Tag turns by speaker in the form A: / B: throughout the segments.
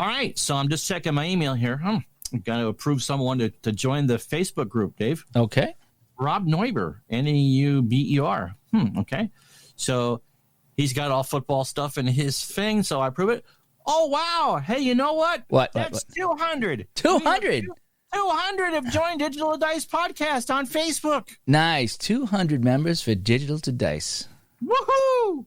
A: All right, so I'm just checking my email here. I've got to approve someone to join the Facebook group, Dave.
B: Okay.
A: Rob Neuber, Neuber. Okay. So he's got all football stuff in his thing, so I approve it. Oh, wow. Hey, you know what? That's 200.
B: 200?
A: 200 have joined Digital to Dice podcast on Facebook.
B: Nice. 200 members for Digital to Dice.
A: Woohoo!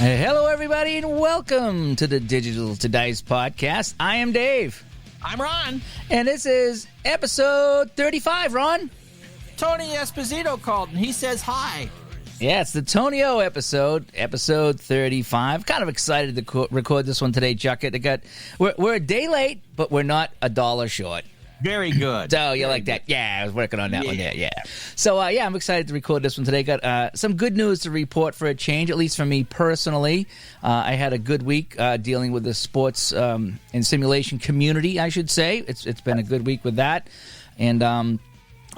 B: Hello, everybody, and welcome to the Digital to Dice podcast. I am Dave.
A: I'm Ron.
B: And this is episode 35, Ron.
A: Tony Esposito called, and he says hi.
B: Yeah, it's the Tony O episode 35. Kind of excited to record this one today, Chuck. We're a day late, but we're not $1 short.
A: Very good.
B: So you like that? Yeah, I was working on that one there. Yeah. So, I'm excited to record this one today. Got some good news to report for a change, at least for me personally. I had a good week dealing with the sports and simulation community, I should say. It's been a good week with that. And I've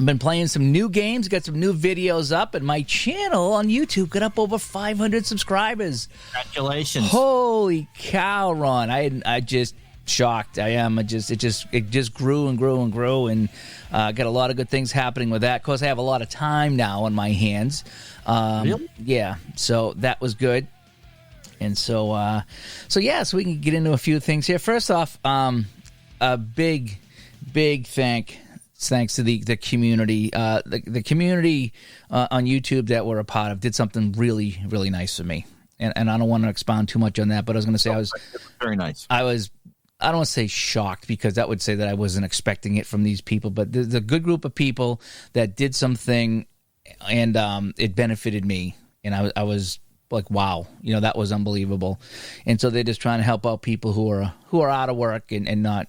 B: been playing some new games, got some new videos up, and my channel on YouTube got up over 500 subscribers.
A: Congratulations.
B: Holy cow, Ron. I just... shocked. I am. It just grew and grew and grew, and got a lot of good things happening with that. Of course, I have a lot of time now on my hands.
A: Really?
B: Yeah. So that was good. And so we can get into a few things here. First off, a big thanks to the community. The community on YouTube that we're a part of did something really, really nice for me. And I don't want to expound too much on that, but I was going to say I was
A: very nice.
B: I don't want to say shocked, because that would say that I wasn't expecting it from these people, but there's a good group of people that did something, and it benefited me, and I was like, wow, that was unbelievable. And so they're just trying to help out people who are out of work and not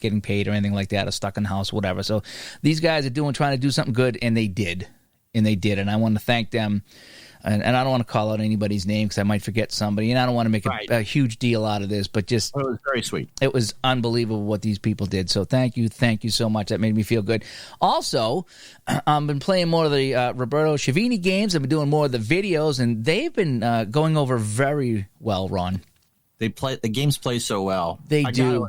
B: getting paid or anything like that, or stuck in the house, whatever. So these guys are trying to do something good, and they did, and I want to thank them. And I don't want to call out anybody's name because I might forget somebody, and I don't want to make a huge deal out of this, but just...
A: It was very sweet.
B: It was unbelievable what these people did, so thank you so much. That made me feel good. Also, I've been playing more of the Roberto Schiavini games. I've been doing more of the videos, and they've been going over very well, Ron.
A: The games play so well.
B: They do.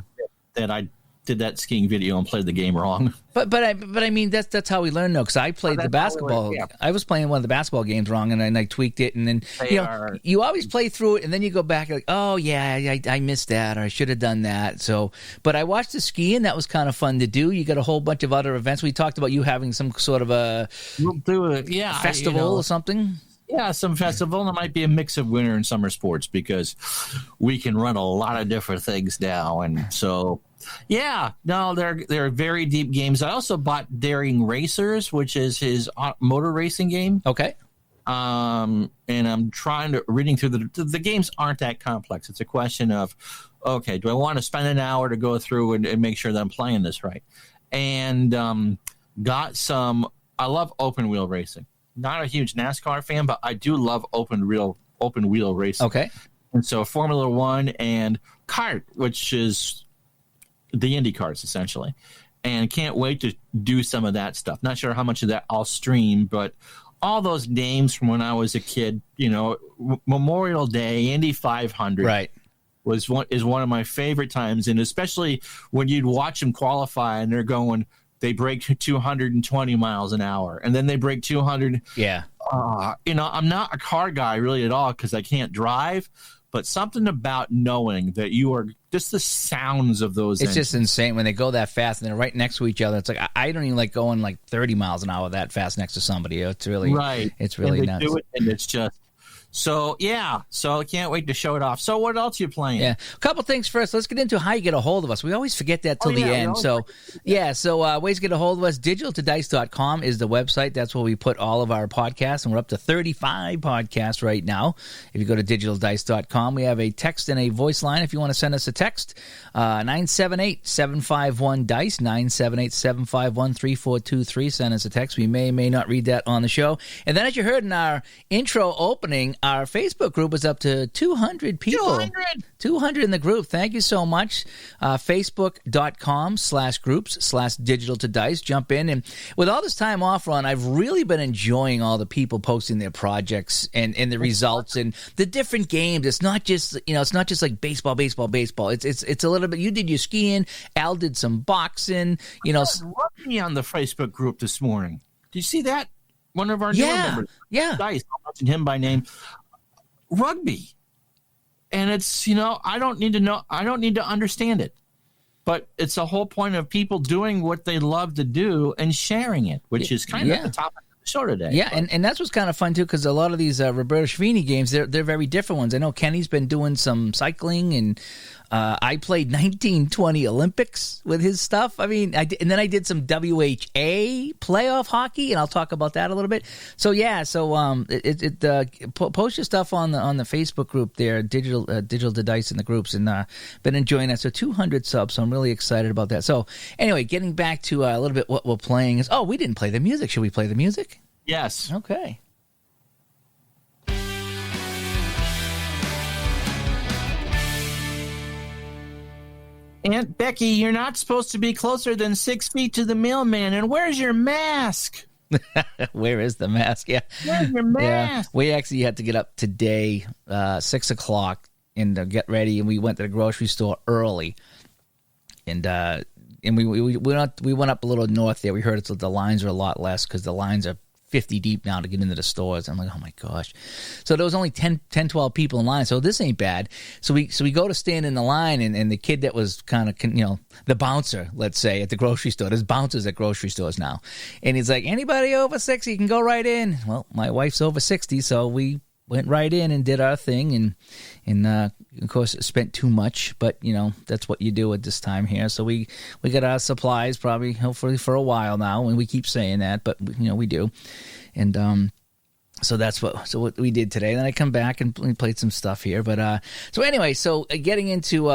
A: That I did that skiing video and played the game wrong.
B: But I mean that's how we learn, though, because I played the basketball. Yeah. I was playing one of the basketball games wrong, and I tweaked it, and then you always play through it, and then you go back like, oh yeah, I missed that, or I should have done that. So, but I watched the skiing. That was kind of fun to do. You got a whole bunch of other events. We talked about you having some sort of a festival or something.
A: Yeah, some festival. There might be a mix of winter and summer sports, because we can run a lot of different things now, and so. Yeah, no, they're very deep games. I also bought Daring Racers, which is his motor racing game.
B: Okay.
A: And I'm reading through the games aren't that complex. It's a question of, okay, do I want to spend an hour to go through and make sure that I'm playing this right? And I love open wheel racing. Not a huge NASCAR fan, but I do love open wheel racing.
B: Okay.
A: And so Formula One and kart, which is the Indy cars, essentially, and can't wait to do some of that stuff. Not sure how much of that I'll stream, but all those games from when I was a kid, Memorial Day, Indy 500,
B: right,
A: is one of my favorite times, and especially when you'd watch them qualify and they break 220 miles an hour, and then they break 200.
B: Yeah.
A: I'm not a car guy really at all because I can't drive. But something about knowing that you are just the sounds of those.
B: It's just insane when they go that fast and they're right next to each other. It's like I don't even like going like 30 miles an hour that fast next to somebody. It's really
A: right.
B: It's really nuts.
A: Do it, and it's just so yeah. So I can't wait to show it off. So what else are you playing?
B: Yeah, a couple things first. Let's get into how you get a hold of us. We always forget that till the end. So ways to get a hold of us. DigitalToDice.com is the website. That's where we put all of our podcasts, and we're up to 35 podcasts right now. If you go to DigitalDice.com, we have a text and a voice line. If you want to send us a text, 978-751-DICE, 978-751-3423. Send us a text. We may not read that on the show. And then, as you heard in our intro opening, our Facebook group is up to 200 people. 200 in the group. Thank you so much. Facebook.com/groups/digital to dice. Jump in. And with all this time off, Ron, I've really been enjoying all the people posting their projects and the results and the different games. It's not just, it's not just like baseball. It's a little bit. You did your skiing. Al did some boxing.
A: Rugby on the Facebook group this morning. Did you see that? One of our new members.
B: Yeah.
A: Dice. I'll mention him by name. Rugby. And it's, I don't need to understand it. But it's the whole point of people doing what they love to do and sharing it, which is kind of the topic of the show today.
B: Yeah, and that's what's kind of fun, too, because a lot of these Roberto Schiavini games, they're very different ones. I know Kenny's been doing some cycling, and I played 1920 Olympics with his stuff. I mean, and then I did some WHA playoff hockey, and I'll talk about that a little bit. So post your stuff on the Facebook group there, digital to dice in the groups, and been enjoying that. So 200 subs, so I'm really excited about that. So anyway, getting back to a little bit what we're playing is. Oh, we didn't play the music. Should we play the music?
A: Yes.
B: Okay.
A: Aunt Becky, you're not supposed to be closer than 6 feet to the mailman. And where's your mask?
B: Where is the mask? Yeah.
A: Where's your mask?
B: Yeah. We actually had to get up today, 6 o'clock, and get ready. And we went to the grocery store early. And we went up a little north there. We heard the lines are a lot less because the lines are 50 deep now to get into the stores. I'm like, oh my gosh. So there was only 10, 12 people in line. So this ain't bad. So we go to stand in the line, and the kid that was kind of, the bouncer, let's say, at the grocery store. There's bouncers at grocery stores now. And he's like, anybody over 60 can go right in. Well, my wife's over 60, so we went right in and did our thing, and of course spent too much, but that's what you do at this time here. So we got our supplies hopefully for a while now, and we keep saying that, but we do. And so that's what we did today. Then I come back and we played some stuff here. But so anyway, getting into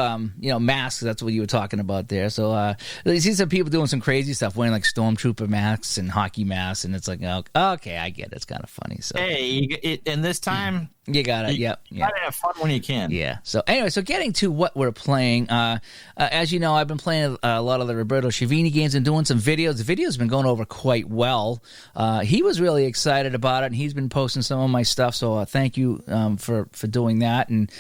B: masks. That's what you were talking about there. So you see some people doing some crazy stuff, wearing like stormtrooper masks and hockey masks, and it's like, oh, okay, I get it. It's kind of funny. So
A: hey, and this time
B: you got it. Yep.
A: You gotta have fun when you can.
B: Yeah. So anyway, getting to what we're playing. As you know, I've been playing a lot of the Roberto Schiavini games and doing some videos. The video's been going over quite well. He was really excited about it, and he's been posting some of my stuff. So thank you for doing that. And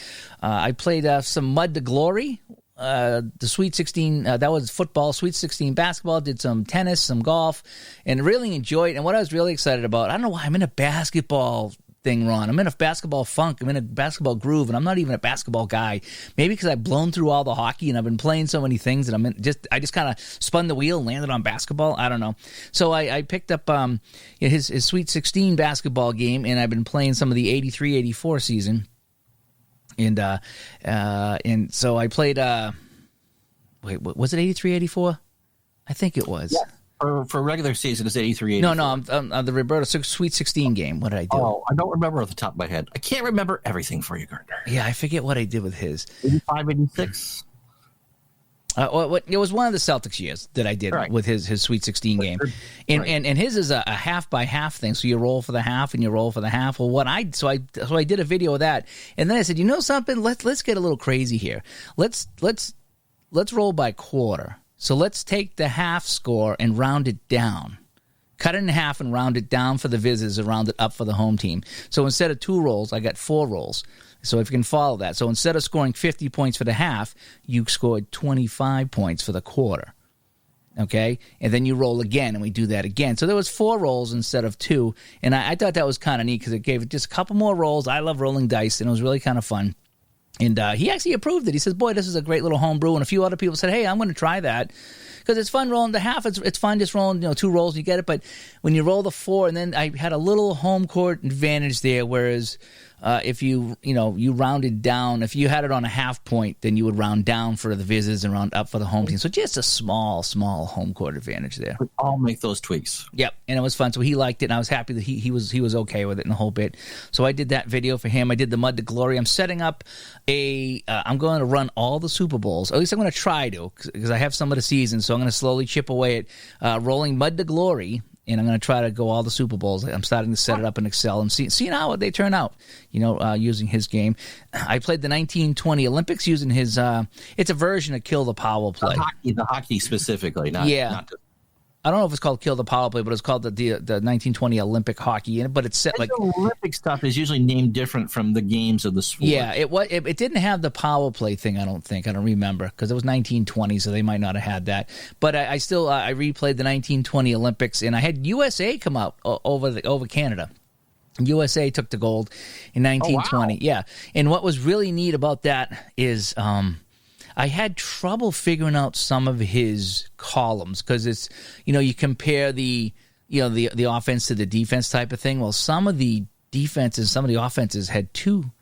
B: I played some Mud to Glory. The Sweet 16, that was football. Sweet 16 basketball. Did some tennis, some golf, and really enjoyed. And what I was really excited about, I don't know why, I'm in a basketball thing, Ron. I'm in a basketball funk. I'm in a basketball groove, and I'm not even a basketball guy. Maybe because I've blown through all the hockey and I've been playing so many things that I just kind of spun the wheel and landed on basketball. I don't know. So I picked up his Sweet 16 basketball game, and I've been playing some of the 83-84 season. And so I played. Wait, was it 83-84? I think it was.
A: Yeah. For regular season, it's 83-84.
B: No, I'm the Roberto Sweet 16 game. What did I do?
A: Oh, I don't remember off the top of my head. I can't remember everything for you, Gardner.
B: Yeah, I forget what I did with his.
A: 85, 86?
B: It was one of the Celtics years that I did with his Sweet 16 game. And his is a half by half thing. So you roll for the half and you roll for the half. Well, I did a video of that. And then I said, you know something? Let's get a little crazy here. Let's roll by quarter. So let's take the half score and round it down. Cut it in half and round it down for the visitors and round it up for the home team. So instead of 2 rolls, I got 4 rolls. So if you can follow that. So instead of scoring 50 points for the half, you scored 25 points for the quarter. Okay? And then you roll again, and we do that again. So there was 4 rolls instead of 2. And I thought that was kind of neat because it gave it just a couple more rolls. I love rolling dice, and it was really kind of fun. And he actually approved it. He says, boy, this is a great little homebrew. And a few other people said, hey, I'm going to try that. Because it's fun rolling the half. It's fun just rolling 2 rolls, you get it. But when you roll the 4, and then I had a little home court advantage there, whereas if you rounded down, if you had it on a half point, then you would round down for the visitors and round up for the home team. So just a small home court advantage there.
A: I'll make those tweaks.
B: Yep, and it was fun. So he liked it, and I was happy that he was okay with it in the whole bit. So I did that video for him. I did the Mud to Glory. I'm setting up I'm going to run all the Super Bowls. At least I'm going to try to, because I have some of the season. So I'm going to slowly chip away at rolling Mud to Glory and I'm going to try to go all the Super Bowls. I'm starting to set it up in Excel and seeing how they turn out, using his game. I played the 1920 Olympics using his it's a version of Kill the Power Play.
A: The hockey specifically, not
B: I don't know if it's called Kill the Power Play, but it's called the 1920 Olympic hockey. But it's set like
A: the Olympic stuff is usually named different from the games of the sport.
B: Yeah, it didn't have the power play thing. I don't remember because it was 1920, so they might not have had that. But I still I replayed the 1920 Olympics, and I had USA come out over Canada. USA took the gold in 1920.
A: Oh, wow.
B: Yeah, and what was really neat about that is I had trouble figuring out some of his columns because it's, you compare the offense to the defense type of thing. Well, some of the offenses had two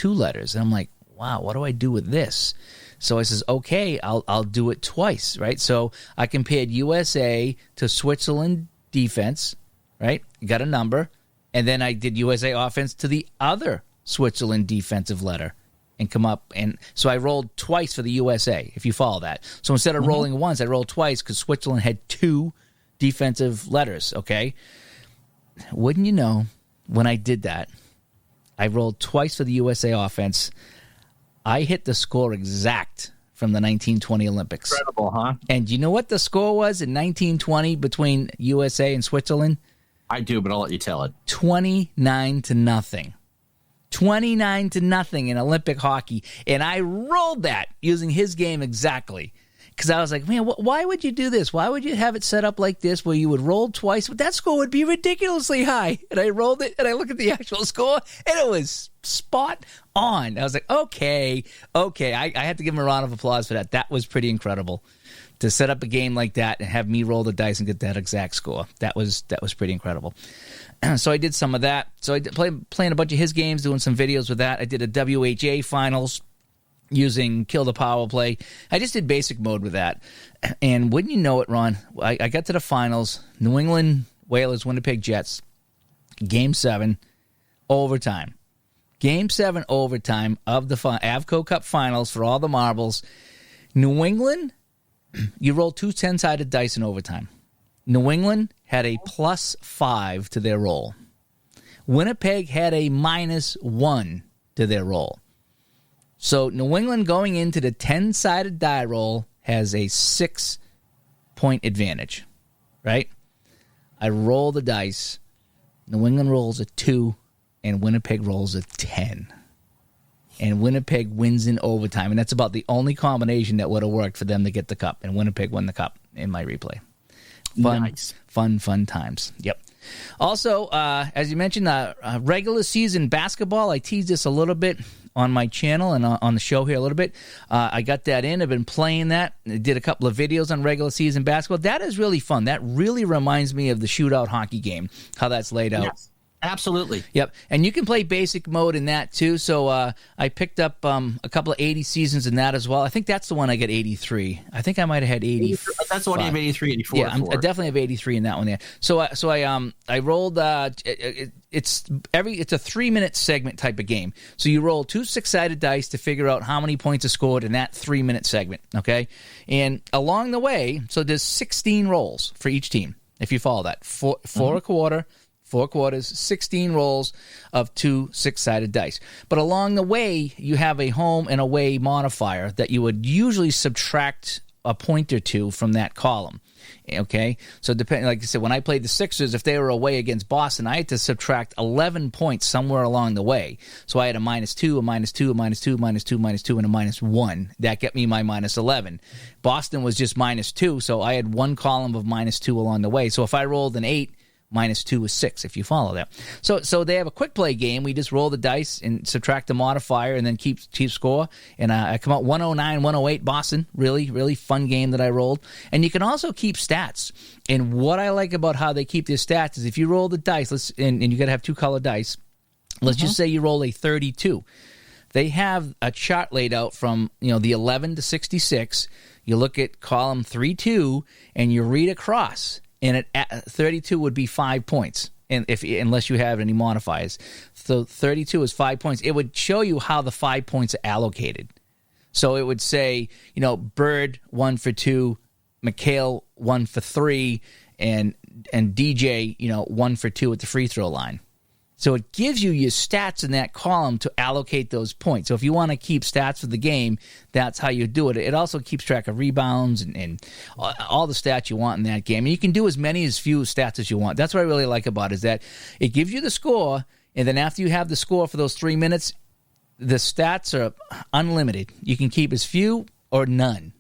B: letters, and I'm like, wow, what do I do with this? So I says, okay, I'll do it twice, right? So I compared USA to Switzerland defense, right? Got a number, and then I did USA offense to the other Switzerland defensive letter. And come up, and so I rolled twice for the USA, if you follow that. So instead of rolling once, I rolled twice because Switzerland had two defensive letters, okay? Wouldn't you know, when I did that, I rolled twice for the USA offense. I hit the score exact from the 1920 Olympics.
A: Incredible, huh?
B: And you know what the score was in 1920 between USA and Switzerland?
A: I do, but I'll let you tell it.
B: 29-0. 29-0 in Olympic hockey, and I rolled that using his game exactly. Because I was like, man, why would you do this? Why would you have it set up like this where you would roll twice? But that score would be ridiculously high. And I rolled it, and I looked at the actual score, and it was spot on. I was like, okay. I had to give him a round of applause for that. That was pretty incredible. To set up a game like that and have me roll the dice and get that exact score. That was pretty incredible. So I did some of that. So I did playing a bunch of his games, doing some videos with that. I did a WHA finals using Kill the Power Play. I just did basic mode with that. And wouldn't you know it, Ron, I got to the finals. New England Whalers, Winnipeg Jets. Game 7, overtime. Game 7, overtime of the Avco Cup finals for all the marbles. New England, you roll two 10-sided dice in overtime. New England had a +5 to their roll. Winnipeg had a -1 to their roll. So New England going into the 10-sided die roll has a 6-point advantage, right? I roll the dice. New England rolls a 2, and Winnipeg rolls a 10. And Winnipeg wins in overtime. And that's about the only combination that would have worked for them to get the cup. And Winnipeg won the cup in my replay. Fun times. Yep. Also, as you mentioned, regular season basketball. I teased this a little bit on my channel and on the show here a little bit. I got that in. I've been playing that. I did a couple of videos on regular season basketball. That is really fun. That really reminds me of the shootout hockey game, how that's laid out.
A: Yes. Absolutely.
B: Yep. And you can play basic mode in that too. So I picked up a couple of 80 seasons in that as well. I think that's the one I got 83. I think I might have had 84.
A: That's the one you have 83, 84.
B: Yeah, I definitely have 83 in that one there. So I rolled it's a 3-minute segment type of game. So you roll two 6-sided dice to figure out how many points are scored in that 3-minute segment, okay? And along the way, so there's 16 rolls for each team. If you follow that. Four a quarter. 4 quarters, 16 rolls of two 6-sided dice. But along the way, you have a home and away modifier that you would usually subtract a point or two from that column. Okay? So like I said, when I played the Sixers, if they were away against Boston, I had to subtract 11 points somewhere along the way. So I had a -2, a -2, a -2, a -2, -2, and a -1. That get me my -11. Boston was just -2, so I had one column of -2 along the way. So if I rolled an 8, -2 is 6, if you follow that. So they have a quick play game. We just roll the dice and subtract the modifier and then keep score. And I come out 109, 108 Boston. Really, really fun game that I rolled. And you can also keep stats. And what I like about how they keep their stats is if you roll the dice, and you got to have 2-color dice. Let's just say you roll a 32. They have a chart laid out from the 11 to 66. You look at column 3-2, and you read across. And at 32 would be 5 points, and unless you have any modifiers. So 32 is 5 points. It would show you how the 5 points are allocated. So it would say, Bird 1 for 2, McHale 1 for 3, and DJ, 1 for 2 at the free throw line. So it gives you your stats in that column to allocate those points. So if you want to keep stats for the game, that's how you do it. It also keeps track of rebounds and all the stats you want in that game. And you can do as few stats as you want. That's what I really like about it, is that it gives you the score, and then after you have the score for those 3 minutes, the stats are unlimited. You can keep as few or none.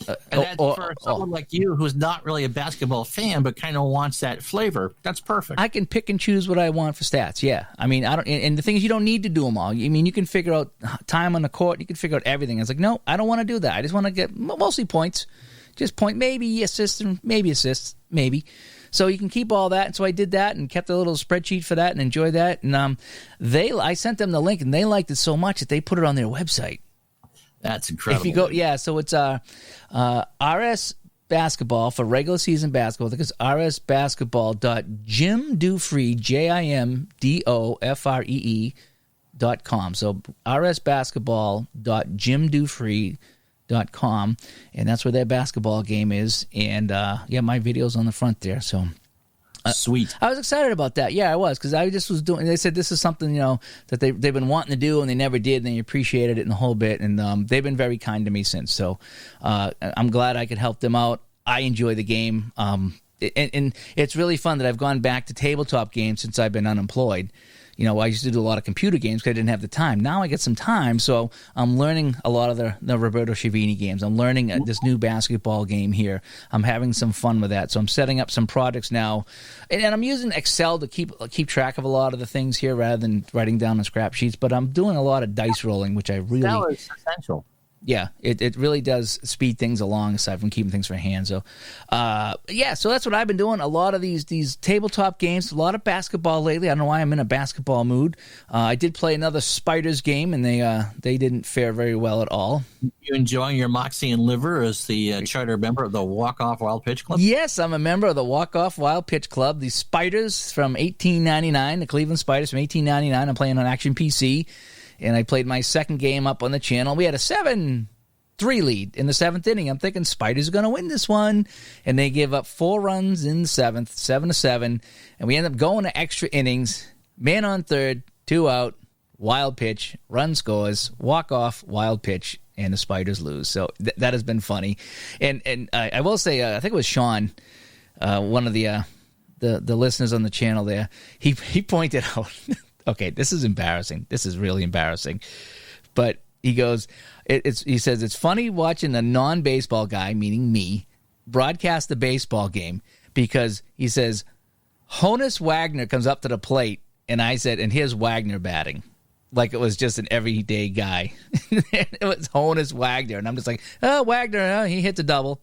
A: And that's for someone like you who's not really a basketball fan but kind of wants that flavor. That's perfect.
B: I can pick and choose what I want for stats. Yeah, I mean, I don't. And the thing is, you don't need to do them all. I mean, you can figure out time on the court. You can figure out everything. I was like, no, I don't want to do that. I just want to get mostly points, just maybe assists, maybe. So you can keep all that. And so I did that and kept a little spreadsheet for that and enjoyed that. And I sent them the link, and they liked it so much that they put it on their website.
A: That's incredible.
B: If you go, so it's RS Basketball for regular season basketball. I think it's rsbasketball.jimdofree.com. So rsbasketball.jimdofree.com, and that's where their basketball game is. And my video's on the front there. So.
A: Sweet.
B: I was excited about that. Yeah, I was, because I just was doing. They said this is something that they've been wanting to do, and they never did, and they appreciated it in the whole bit. And they've been very kind to me since. So I'm glad I could help them out. I enjoy the game, and it's really fun that I've gone back to tabletop games since I've been unemployed. I used to do a lot of computer games because I didn't have the time. Now I get some time, so I'm learning a lot of the Roberto Schiavini games. I'm learning this new basketball game here. I'm having some fun with that. So I'm setting up some projects now, and I'm using Excel to keep track of a lot of the things here rather than writing down on scrap sheets. But I'm doing a lot of dice rolling, which I really
A: that was essential.
B: Yeah, it really does speed things along aside from keeping things for hand. So, so that's what I've been doing. A lot of these tabletop games, a lot of basketball lately. I don't know why I'm in a basketball mood. I did play another Spiders game, and they didn't fare very well at all.
A: You enjoying your Moxie and Liver as the charter member of the Walk-Off Wild Pitch Club?
B: Yes, I'm a member of the Walk-Off Wild Pitch Club. The Spiders from 1899, the Cleveland Spiders from 1899. I'm playing on Action PC. And I played my second game up on the channel. We had a 7-3 lead in the 7th inning. I'm thinking Spiders are going to win this one. And they gave up 4 runs in the 7th, 7-7. And we ended up going to extra innings. Man on third, 2 out, wild pitch, run scores, walk off, wild pitch, and the Spiders lose. So that has been funny. And I will say, I think it was Sean, one of the listeners on the channel there. He pointed out... Okay, this is embarrassing. This is really embarrassing. But he goes, he says, it's funny watching a non-baseball guy, meaning me, broadcast the baseball game, because he says, Honus Wagner comes up to the plate, and I said, and here's Wagner batting. Like it was just an everyday guy. It was Honus Wagner. And I'm just like, oh, Wagner, he hits a double.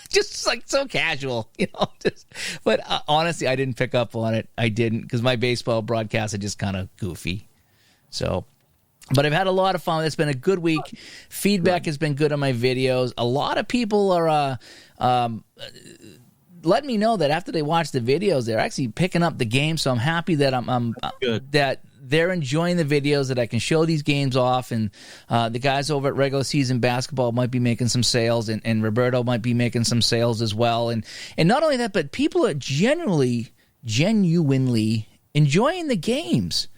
B: Just like so casual, but honestly, I didn't pick up on it. I didn't, because my baseball broadcasts are just kind of goofy. So, but I've had a lot of fun. It's been a good week. Feedback has been good on my videos. A lot of people are letting me know that after they watch the videos, they're actually picking up the game. So I'm happy that I'm that they're enjoying the videos, that I can show these games off, and the guys over at Regular Season Basketball might be making some sales, and Roberto might be making some sales as well. And not only that, but people are genuinely enjoying the games.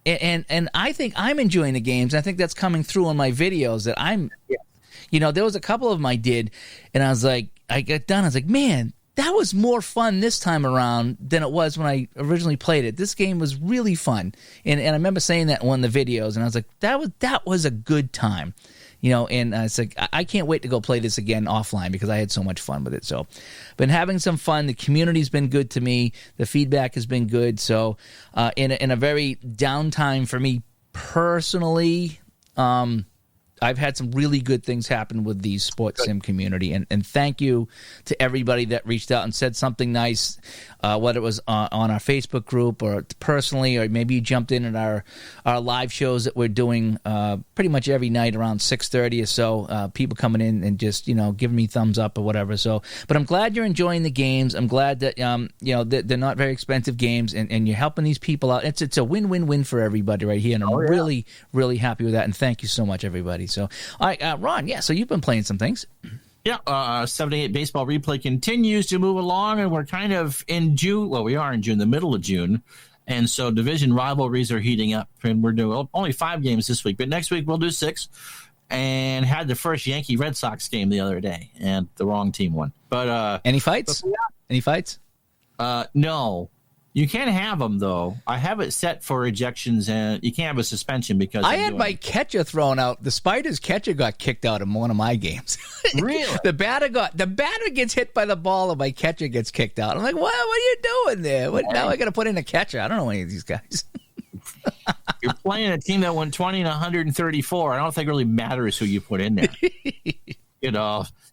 B: And I think I'm enjoying the games. I think that's coming through on my videos, that I'm, there was a couple of them I did, and I was like, I got done, I was like, man, that was more fun this time around than it was when I originally played it. This game was really fun. And I remember saying that in one of the videos, and I was like, that was a good time. And it's like, I can't wait to go play this again offline, because I had so much fun with it. So been having some fun. The community's been good to me. The feedback has been good. So in a very downtime for me personally, I've had some really good things happen with the sports sim community, and thank you to everybody that reached out and said something nice, whether it was on our Facebook group or personally, or maybe you jumped in at our live shows that we're doing pretty much every night around 6:30 or so. People coming in and just giving me thumbs up or whatever. So, but I'm glad you're enjoying the games. I'm glad that they're not very expensive games, and you're helping these people out. It's a win-win-win for everybody right here, and I'm really, really happy with that. And thank you so much, everybody. So, all right, Ron, so you've been playing some things.
A: Yeah, 78 baseball replay continues to move along, and we're kind of in June. Well, we are in June, the middle of June. And so division rivalries are heating up, and we're doing only 5 games this week. But next week we'll do 6, and had the first Yankee-Red Sox game the other day, and the wrong team won. But
B: any fights? Any fights?
A: No. You can't have them, though. I have it set for ejections, and you can't have a suspension because
B: I had my catcher thrown out. The Spiders catcher got kicked out in one of my games.
A: Really?
B: The batter gets hit by the ball, and my catcher gets kicked out. I'm like, what are you doing there? Now I got to put in a catcher. I don't know any of these guys.
A: You're playing a team that won 20 and 134. I don't think it really matters who you put in there.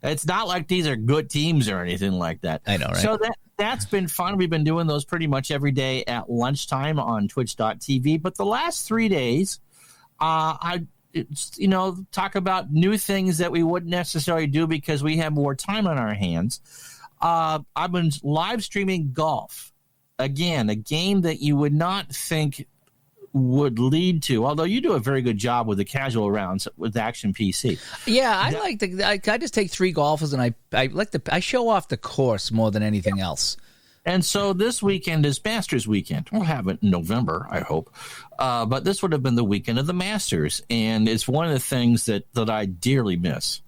A: It's not like these are good teams or anything like that.
B: I know, right?
A: So that's been fun. We've been doing those pretty much every day at lunchtime on twitch.tv. But the last 3 days, talk about new things that we wouldn't necessarily do because we have more time on our hands. I've been live streaming golf. Again, a game that you would not think would lead to, although you do a very good job with the casual rounds with Action PC.
B: Yeah, I just take 3 golfers and I show off the course more than anything else.
A: And so this weekend is Masters weekend. We'll have it in November, I hope. But this would have been the weekend of the Masters. And it's one of the things that I dearly miss,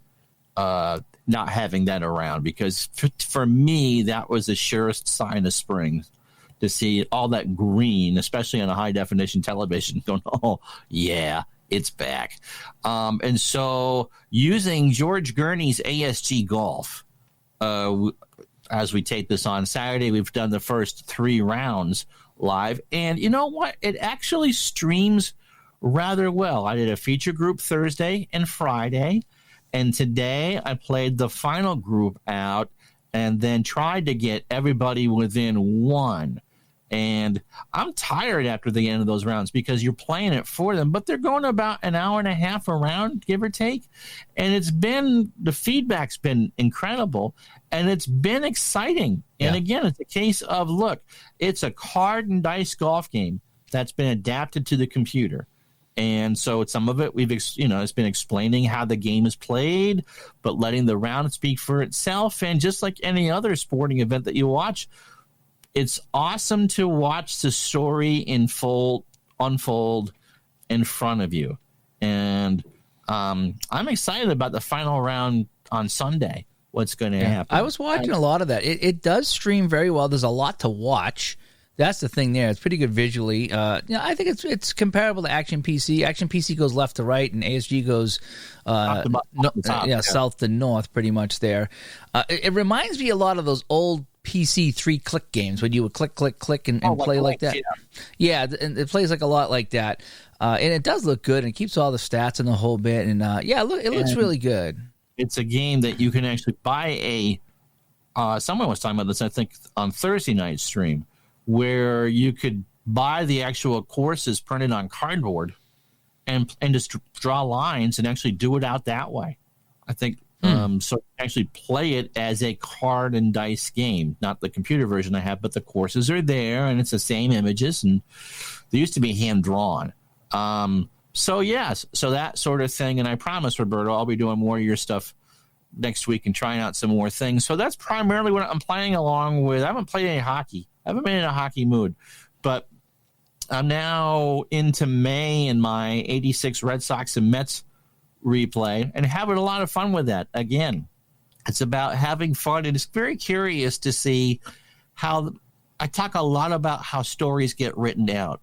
A: not having that around. Because for me, that was the surest sign of spring, to see all that green, especially on a high-definition television, going, oh, yeah, it's back. And so using George Gurney's ASG Golf, as we take this on Saturday, we've done the first 3 rounds live. And you know what? It actually streams rather well. I did a feature group Thursday and Friday, and today I played the final group out and then tried to get everybody within 1. And I'm tired after the end of those rounds because you're playing it for them, but they're going about an hour and a half a round, give or take. And the feedback's been incredible, and it's been exciting. Yeah. And again, it's a case of, look, it's a card and dice golf game that's been adapted to the computer. And so some of it it's been explaining how the game is played, but letting the round speak for itself. And just like any other sporting event that you watch, it's awesome to watch the story unfold in front of you. And I'm excited about the final round on Sunday, what's going to happen.
B: I was watching a lot of that. It does stream very well. There's a lot to watch. That's the thing there. It's pretty good visually. I think it's comparable to Action PC. Action PC goes left to right, and ASG goes south to north pretty much there. It reminds me a lot of those old PC 3-click games when you would click, click, click and play like that. Yeah, and it plays like a lot like that. And it does look good, and it keeps all the stats in the whole bit. And it looks really good. It's
A: a game that you can actually buy someone was talking about this, I think, on Thursday night stream, where you could buy the actual courses printed on cardboard and just draw lines and actually do it out that way. I think so actually play it as a card and dice game, not the computer version I have, but the courses are there and it's the same images, and they used to be hand drawn. So that sort of thing. And I promise, Roberto, I'll be doing more of your stuff next week and trying out some more things. So that's primarily what I'm playing along with. I haven't played any hockey. I haven't been in a hockey mood, but I'm now into May in my 86 Red Sox and Mets replay and having a lot of fun with that. Again, it's about having fun, and it's very curious to see how I talk a lot about how stories get written out.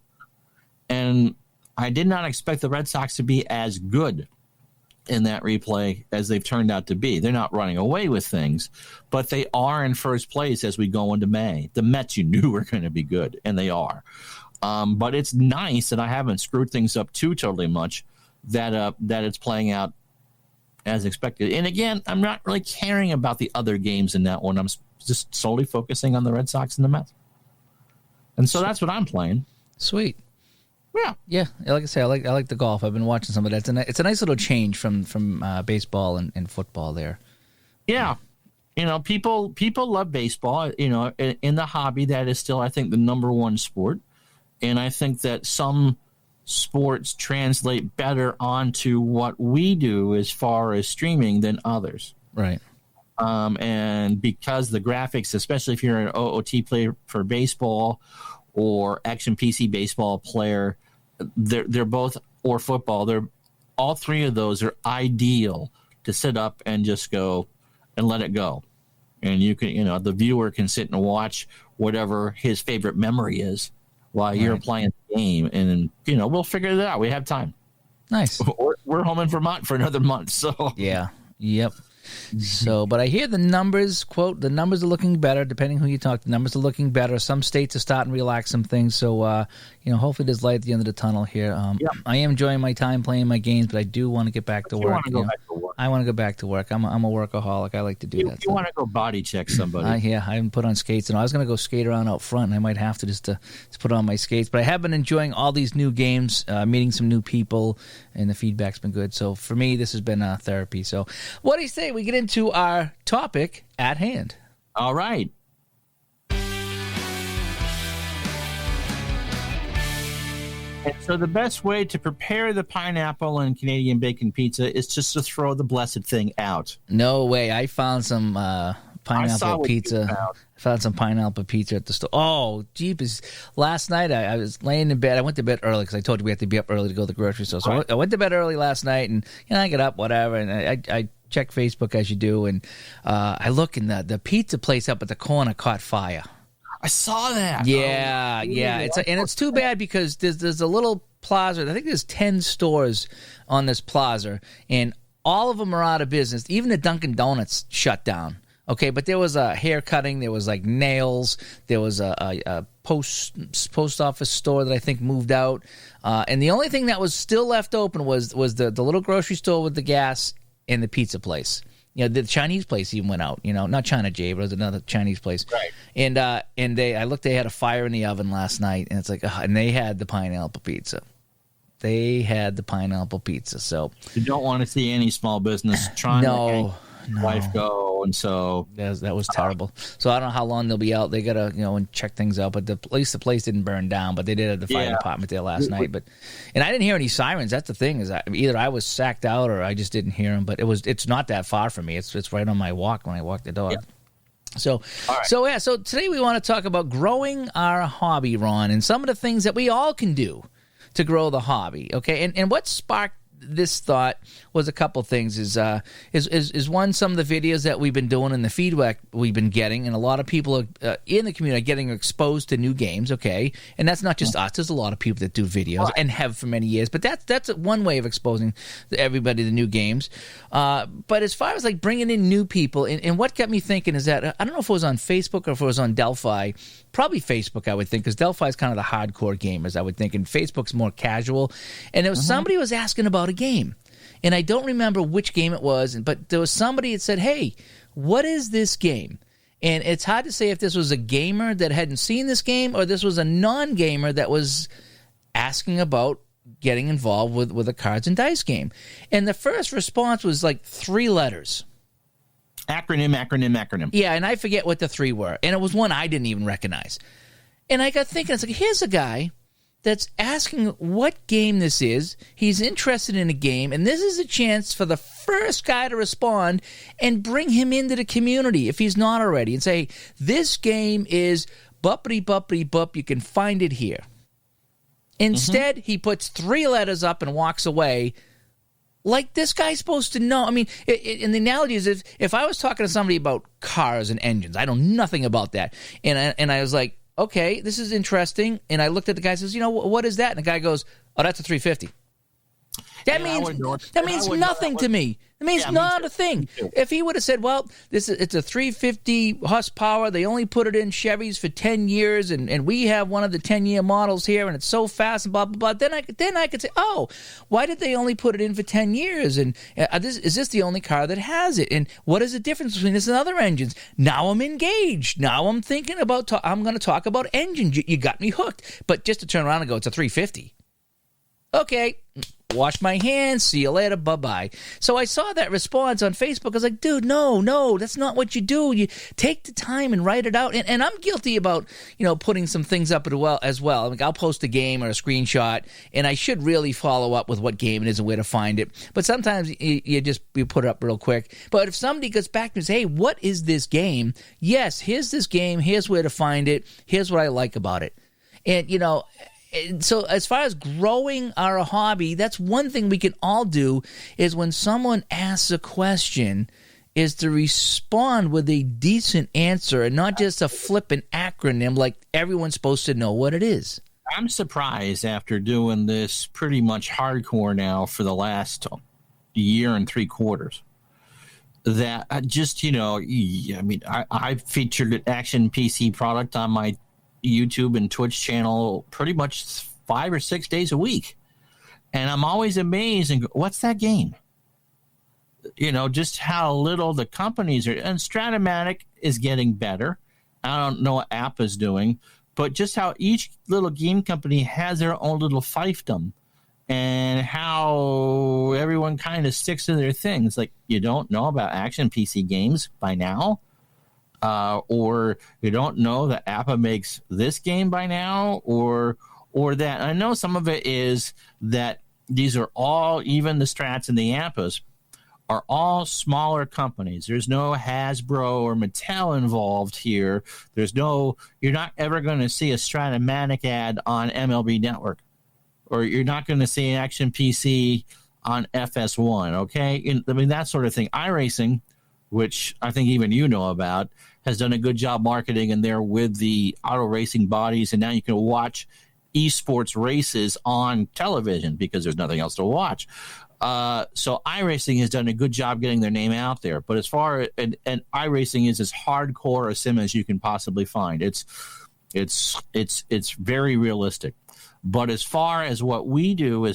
A: And I did not expect the Red Sox to be as good in that replay as they've turned out to be. They're not running away with things, but they are in first place as we go into May. The Mets you knew were going to be good, and they are. But it's nice that I haven't screwed things up too totally much, that it's playing out as expected. And again, I'm not really caring about the other games in that one. I'm just solely focusing on the Red Sox and the Mets. And so that's what I'm playing.
B: Sweet.
A: Yeah.
B: Like I say, I like the golf. I've been watching some of that. It's a nice little change from baseball and football there.
A: Yeah. People love baseball. In the hobby, that is still, I think, the number one sport. And I think that some sports translate better onto what we do as far as streaming than others.
B: Right.
A: And because the graphics, especially if you're an OOT player for baseball or action PC baseball player, they're both, or football, all three of those are ideal to sit up and just go and let it go. And you can, the viewer can sit and watch whatever his favorite memory is while you're playing the game. And, we'll figure it out. We have time.
B: Nice.
A: We're home in Vermont for another month. So,
B: yeah. Yep. So, but I hear the numbers, quote, the numbers are looking better, depending who you talk, the numbers are looking better. Some states are starting to relax some things. So, hopefully there's light at the end of the tunnel here. I am enjoying my time playing my games, but I do want to get back to work. I want to go back to work. I'm a workaholic. I like to do that.
A: You want to go body check somebody.
B: I haven't put on skates, and I was going to go skate around out front, and I might have to just to put on my skates. But I have been enjoying all these new games, meeting some new people, and the feedback's been good. So for me, this has been therapy. So what do you say we get into our topic at hand?
A: All right. And so the best way to prepare the pineapple and Canadian bacon pizza is just to throw the blessed thing out.
B: No way. I found some pineapple pizza. I found some pineapple pizza at the store. Oh, jeepers. Last night I was laying in bed. I went to bed early because I told you we had to be up early to go to the grocery store. So I went to bed early last night, and I get up, whatever, and I check Facebook as you do, and I look, and the pizza place up at the corner caught fire.
A: I saw that.
B: Yeah. It's too bad because there's a little plaza. I think there's 10 stores on this plaza, and all of them are out of business. Even the Dunkin' Donuts shut down. Okay, but there was a hair cutting. There was like nails. There was a post office store that I think moved out, and the only thing that was still left open was the little grocery store with the gas and the pizza place. The Chinese place even went out. Not China J, but it was another Chinese place.
A: Right.
B: And I looked. They had a fire in the oven last night, and it's like, and they had the pineapple pizza. So
A: you don't want to see any small business trying to life go, and so
B: that was terrible. So I don't know how long they'll be out. They gotta and check things out. But at least the place didn't burn down. But they did have the fire department there last night. And I didn't hear any sirens. That's the thing, is either I was sacked out or I just didn't hear them. But it's not that far from me. It's right on my walk when I walk the dog. Yeah. So today we want to talk about growing our hobby, Ron, and some of the things that we all can do to grow the hobby. Okay, and what sparked this thought was a couple things. Is one, some of the videos that we've been doing and the feedback we've been getting, and a lot of people in the community are getting exposed to new games. Okay, and that's not just us. There's a lot of people that do videos and have for many years. But that's one way of exposing everybody to new games. But as far as like bringing in new people, and what got me thinking is that I don't know if it was on Facebook or if it was on Delphi. Probably Facebook, I would think, because Delphi is kind of the hardcore gamers, I would think, and Facebook's more casual. And there was somebody was asking about a game, and I don't remember which game it was, but there was somebody that said, hey, what is this game? And it's hard to say if this was a gamer that hadn't seen this game or this was a non-gamer that was asking about getting involved with a cards and dice game. And the first response was like 3 letters.
A: Acronym.
B: Yeah, and I forget what the 3 were. And it was one I didn't even recognize. And I got thinking, it's like, here's a guy that's asking what game this is. He's interested in a game, and this is a chance for the first guy to respond and bring him into the community if he's not already, and say, this game is buppity-buppity-bupp. You can find it here. Instead, he puts 3 letters up and walks away. Like, this guy's supposed to know. I mean, and the analogy is if I was talking to somebody about cars and engines, I know nothing about that, and I was like, okay, this is interesting, and I looked at the guy and says, what is that? And the guy goes, oh, that's a 350. That means nothing to me. It means not a thing. If he would have said, well, it's a 350 horsepower, they only put it in Chevys for 10 years, and we have one of the 10-year models here, and it's so fast, and blah, blah, blah, then I could say, oh, why did they only put it in for 10 years? And is this the only car that has it? And what is the difference between this and other engines? Now I'm engaged. Now I'm thinking about, I'm going to talk about engines. You got me hooked. But just to turn around and go, it's a 350. Okay, wash my hands, see you later, bye-bye. So I saw that response on Facebook. I was like, dude, no, that's not what you do. You take the time and write it out. And I'm guilty about, putting some things up as well. Like I'll post a game or a screenshot, and I should really follow up with what game it is and where to find it. But sometimes you put it up real quick. But if somebody gets back to me and says, hey, what is this game? Yes, here's this game. Here's where to find it. Here's what I like about it. And, so as far as growing our hobby, that's one thing we can all do is when someone asks a question is to respond with a decent answer and not just a flippant acronym like everyone's supposed to know what it is.
A: I'm surprised after doing this pretty much hardcore now for the last year and 3/4 that I featured an Action PC product on my YouTube and Twitch channel pretty much 5 or 6 days a week. And I'm always amazed and go, what's that game? Just how little the companies are. And Stratomatic is getting better. I don't know what App is doing, but just how each little game company has their own little fiefdom and how everyone kind of sticks to their things. Like, you don't know about Action PC games by now? Or you don't know that APA makes this game by now, or that. I know some of it is that these are all, even the Strats and the APAs, are all smaller companies. There's no Hasbro or Mattel involved here. You're not ever going to see a Stratomatic ad on MLB Network, or you're not going to see Action PC on FS1, okay? That sort of thing. iRacing, which I think even you know about, has done a good job marketing in there with the auto racing bodies, and now you can watch esports races on television because there's nothing else to watch. So iRacing has done a good job getting their name out there. But as far and iRacing is as hardcore a sim as you can possibly find. It's very realistic. But as far as what we do,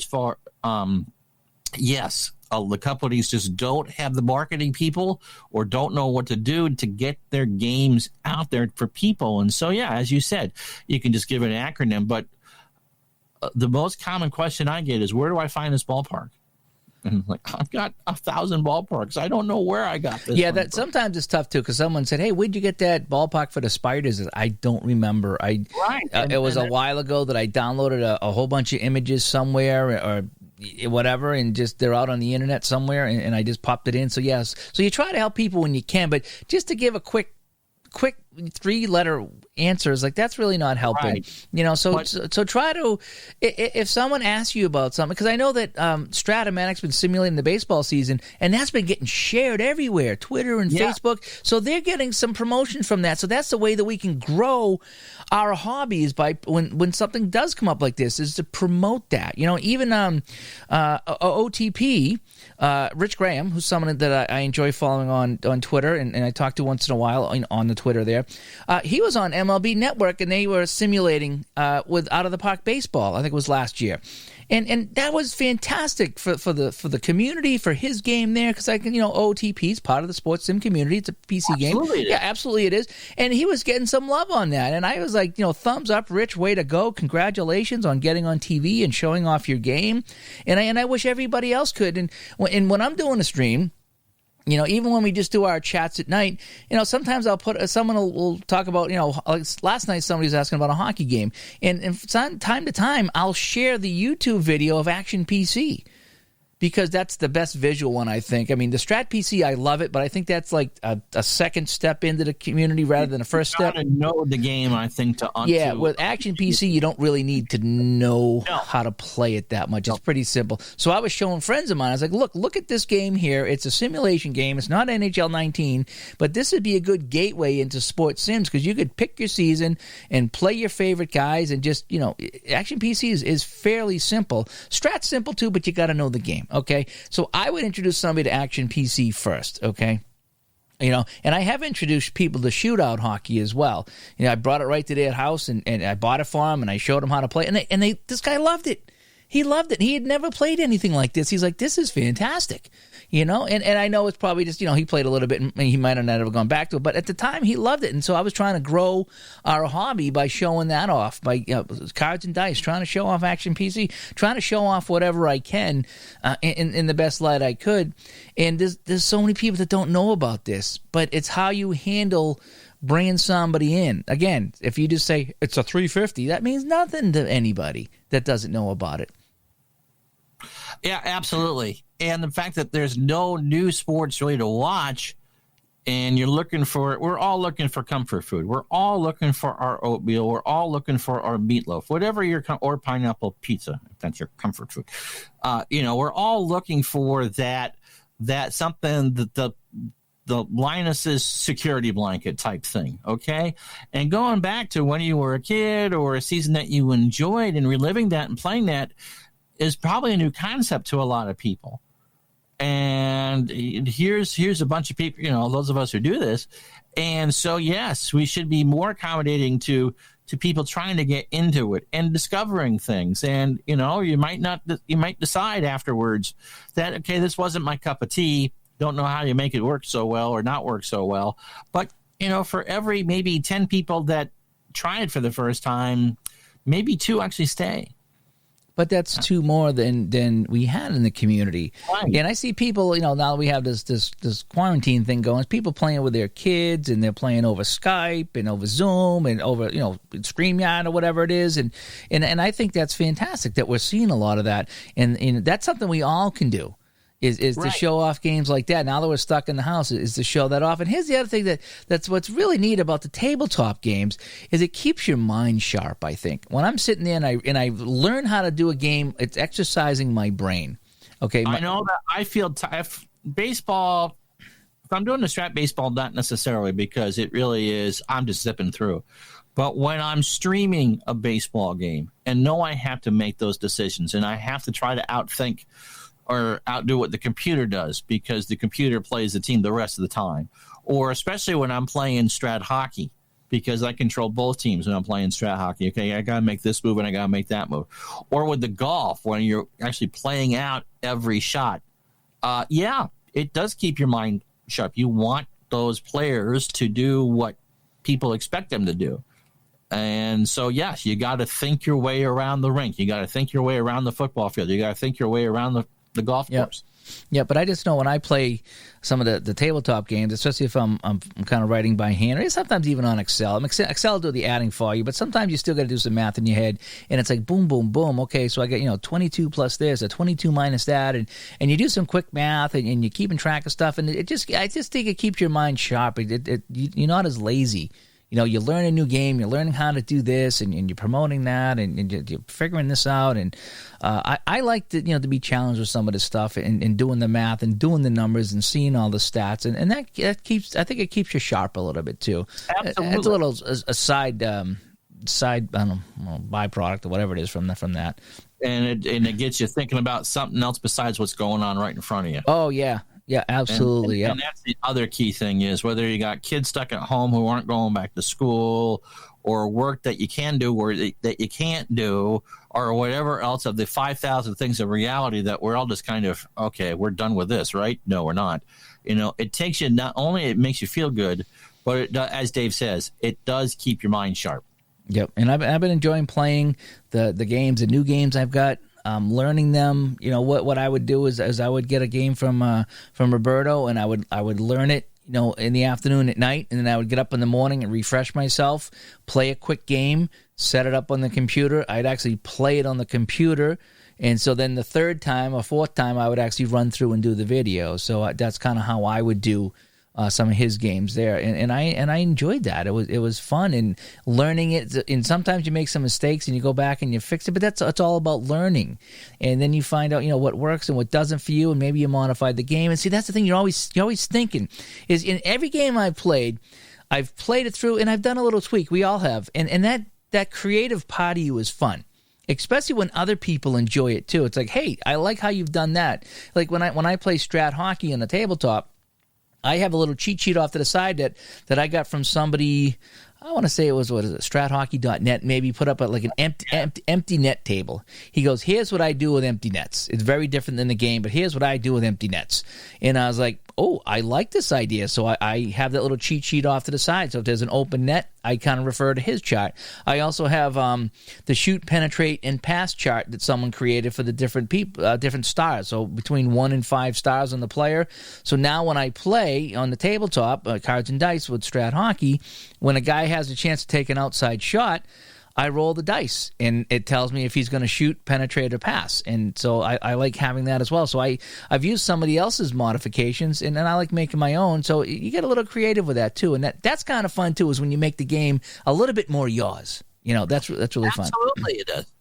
A: yes. The companies just don't have the marketing people or don't know what to do to get their games out there for people. And so, yeah, as you said, you can just give an acronym. But the most common question I get is, where do I find this ballpark? And like, I've got 1,000 ballparks. I don't know where I got this.
B: Yeah, sometimes it's tough too, because someone said, "Hey, where'd you get that ballpark for the spiders?" I don't remember. It was a while ago that I downloaded a whole bunch of images somewhere or whatever, and just they're out on the internet somewhere, and I just popped it in. So yes, so you try to help people when you can, but just to give a quick 3-letter answers, like that's really not helping. Right. So try to, if someone asks you about something, because I know that Stratomatic's been simulating the baseball season, and that's been getting shared everywhere, Twitter and Facebook. So they're getting some promotion from that. So that's the way that we can grow our hobbies, by when something does come up like this, is to promote that. Even OTP, Rich Graham, who's someone that I enjoy following on Twitter, and I talk to once in a while on the Twitter there. He was on MLB Network, and they were simulating with Out of the Park Baseball. I think it was last year. And that was fantastic for the community, for his game there, because OTP is part of the sports sim community. It's a PC game. Yeah, absolutely it is. And he was getting some love on that. And I was like, thumbs up, Rich, way to go. Congratulations on getting on TV and showing off your game. And I wish everybody else could. And when I'm doing a stream, even when we just do our chats at night, sometimes I'll someone will talk about, like last night somebody was asking about a hockey game. And from time to time, I'll share the YouTube video of Action PC, because that's the best visual one, I think. I mean, the Strat PC, I love it, but I think that's like a second step into the community rather than a first step.
A: You know the game, I think,
B: with Action PC, you don't really need to know how to play it that much. It's pretty simple. So I was showing friends of mine, I was like, look at this game here. It's a simulation game. It's not NHL 19, but this would be a good gateway into sports sims, because you could pick your season and play your favorite guys, and just, Action PC is fairly simple. Strat's simple too, but you got to know the game. Okay, so I would introduce somebody to Action PC first, okay? And I have introduced people to shootout hockey as well. I brought it right to their house, and I bought it for them, and I showed them how to play, and this guy loved it. He loved it. He had never played anything like this. He's like, this is fantastic. And I know it's probably just, he played a little bit and he might have never gone back to it. But at the time, he loved it. And so I was trying to grow our hobby by showing that off, by cards and dice, trying to show off Action PC, trying to show off whatever I can in the best light I could. And there's so many people that don't know about this. But it's how you handle bringing somebody in. Again, if you just say, it's a 350, that means nothing to anybody that doesn't know about it.
A: Yeah, absolutely. And the fact that there's no new sports really to watch, and we're all looking for comfort food. We're all looking for our oatmeal. We're all looking for our meatloaf, or pineapple pizza, if that's your comfort food. We're all looking for that something that the Linus's security blanket type thing, okay? And going back to when you were a kid or a season that you enjoyed and reliving that and playing that is probably a new concept to a lot of people. And here's a bunch of people, those of us who do this. And so, yes, we should be more accommodating to people trying to get into it and discovering things. And, you might decide afterwards that, okay, this wasn't my cup of tea. Don't know how you make it work so well or not work so well. But, for every maybe 10 people that try it for the first time, maybe 2 actually stay.
B: But that's 2 more than we had in the community. Right. And I see people, now that we have this quarantine thing going, people playing with their kids, and they're playing over Skype and over Zoom and over, StreamYard or whatever it is. And I think that's fantastic that we're seeing a lot of that. And that's something we all can do. Is right. To show off games like that. Now that we're stuck in the house, is to show that off. And here's the other thing that's what's really neat about the tabletop games is it keeps your mind sharp, I think. When I'm sitting there and I learn how to do a game, it's exercising my brain. Okay,
A: I know that I feel baseball. If I'm doing the strap baseball, not necessarily, because it really is, I'm just zipping through. But when I'm streaming a baseball game and know I have to make those decisions and I have to try to outthink or outdo what the computer does because the computer plays the team the rest of the time. Or especially when I'm playing strat hockey, because I control both teams when I'm playing strat hockey. Okay, I got to make this move and I got to make that move. Or with the golf, when you're actually playing out every shot. It does keep your mind sharp. You want those players to do what people expect them to do. And so, yes, you got to think your way around the rink. You got to think your way around the football field. You got to think your way around the golf course.
B: Yeah, but I just know when I play some of the tabletop games, especially if I'm kind of writing by hand, or sometimes even on Excel. Excel will do the adding for you, but sometimes you still got to do some math in your head, and it's like boom, boom, boom. Okay, so I get 22 plus this, or 22 minus that, and you do some quick math, and you're keeping track of stuff, and I just think it keeps your mind sharp. You're not as lazy. You learn a new game, you're learning how to do this, and you're promoting that, and you're figuring this out. And I like to be challenged with some of this stuff and doing the math and doing the numbers and seeing all the stats, and that keeps, I think it keeps you sharp a little bit too.
A: Absolutely.
B: It's a little a side I don't know, byproduct or whatever it is from that.
A: And it gets you thinking about something else besides what's going on right in front of you.
B: Oh yeah. Yeah, absolutely.
A: And that's the other key thing is whether you got kids stuck at home who aren't going back to school, or work that you can do or that you can't do, or whatever else of the 5,000 things of reality that we're all just kind of, okay, we're done with this, right? No, we're not. It takes you, not only it makes you feel good, but it, as Dave says, it does keep your mind sharp.
B: Yep, and I've been enjoying playing the games, the new games I've got. Learning them, what I would do is I would get a game from Roberto, and I would learn it, in the afternoon at night, and then I would get up in the morning and refresh myself, play a quick game, set it up on the computer. I'd actually play it on the computer, and so then the third time or fourth time I would actually run through and do the video. So that's kind of how I would do some of his games there, and I enjoyed that. It was fun and learning it. And sometimes you make some mistakes and you go back and you fix it, but it's all about learning. And then you find out what works and what doesn't for you, and maybe you modified the game. And see, that's the thing you're always thinking is in every game I've played it through and I've done a little tweak. We all have, and that creative part of you is fun. Especially when other people enjoy it too. It's like, hey, I like how you've done that. Like when I play strat hockey on the tabletop, I have a little cheat sheet off to the side that I got from somebody I want to say it was, what is it, strathockey.net, maybe put up like an empty net table. He goes, here's what I do with empty nets. It's very different than the game, but here's what I do with empty nets. And I was like, oh, I like this idea. So I have that little cheat sheet off to the side. So if there's an open net, I kind of refer to his chart. I also have the shoot, penetrate, and pass chart that someone created for the different people, different stars. So between 1 and 5 stars on the player. So now when I play on the tabletop, cards and dice with Strat Hockey, when a guy has a chance to take an outside shot, I roll the dice, and it tells me if he's going to shoot, penetrate, or pass. And so I like having that as well. So I've used somebody else's modifications, and then I like making my own. So you get a little creative with that, too. And that's kind of fun, too, is when you make the game a little bit more yours. You know, that's really fun.
A: Absolutely, it does.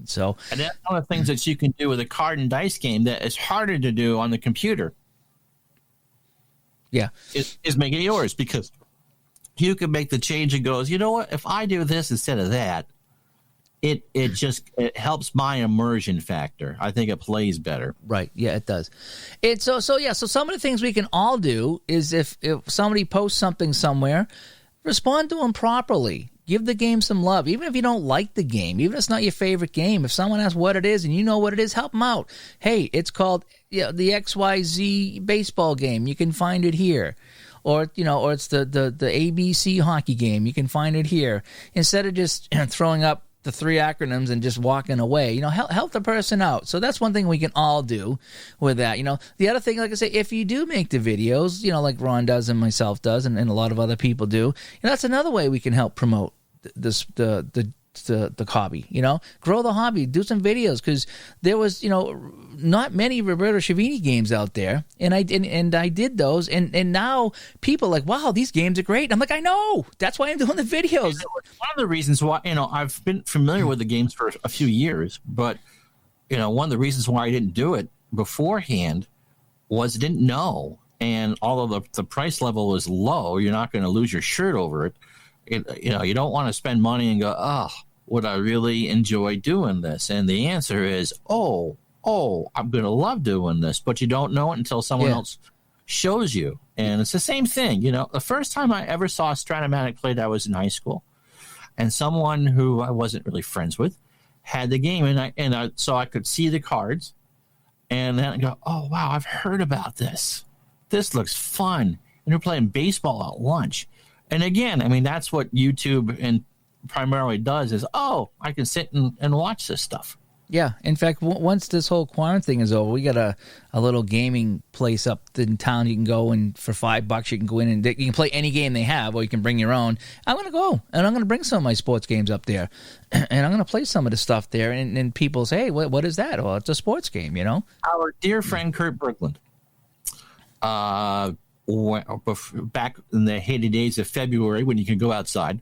B: So,
A: and that's one of the things that you can do with a card and dice game that is harder to do on the computer.
B: Yeah.
A: Is make it yours, because you can make the change and goes, you know what, if I do this instead of that, it helps my immersion factor. I think it plays better.
B: Right. Yeah, it does. So some of the things we can all do is if somebody posts something somewhere, respond to them properly. Give the game some love. Even if you don't like the game, even if it's not your favorite game, if someone asks what it is and you know what it is, help them out. Hey, it's called the XYZ baseball game. You can find it here. Or it's the ABC hockey game. You can find it here. Instead of just throwing up the 3 acronyms and just walking away, help the person out. So that's one thing we can all do with that. The other thing, like I say, if you do make the videos, like Ron does and myself does, and a lot of other people do, that's another way we can help promote the hobby, grow the hobby, do some videos, because there was, not many Roberto Schiavini games out there, and I did those, and now people are like, wow, these games are great. I'm like, I know, that's why I'm doing the videos.
A: One of the reasons why, I've been familiar with the games for a few years, but one of the reasons why I didn't do it beforehand was I didn't know, and although the price level is low, you're not going to lose your shirt over it. You don't want to spend money and go, oh, would I really enjoy doing this? And the answer is, oh, I'm going to love doing this. But you don't know it until someone else shows you. And it's the same thing. The first time I ever saw Stratomatic played, I was in high school. And someone who I wasn't really friends with had the game. So I could see the cards. And then I go, oh, wow, I've heard about this. This looks fun. And they're playing baseball at lunch. And again, that's what YouTube and primarily does is, I can sit and watch this stuff.
B: Yeah. In fact, once this whole quarantine thing is over, we got a little gaming place up in town. You can go, and for $5 you can go in and you can play any game they have, or you can bring your own. I'm going to go, and I'm going to bring some of my sports games up there, and I'm going to play some of the stuff there. And people say, hey, what is that? Well, it's a sports game,
A: Our dear friend Kurt Berglund, back in the heyday days of February when you can go outside,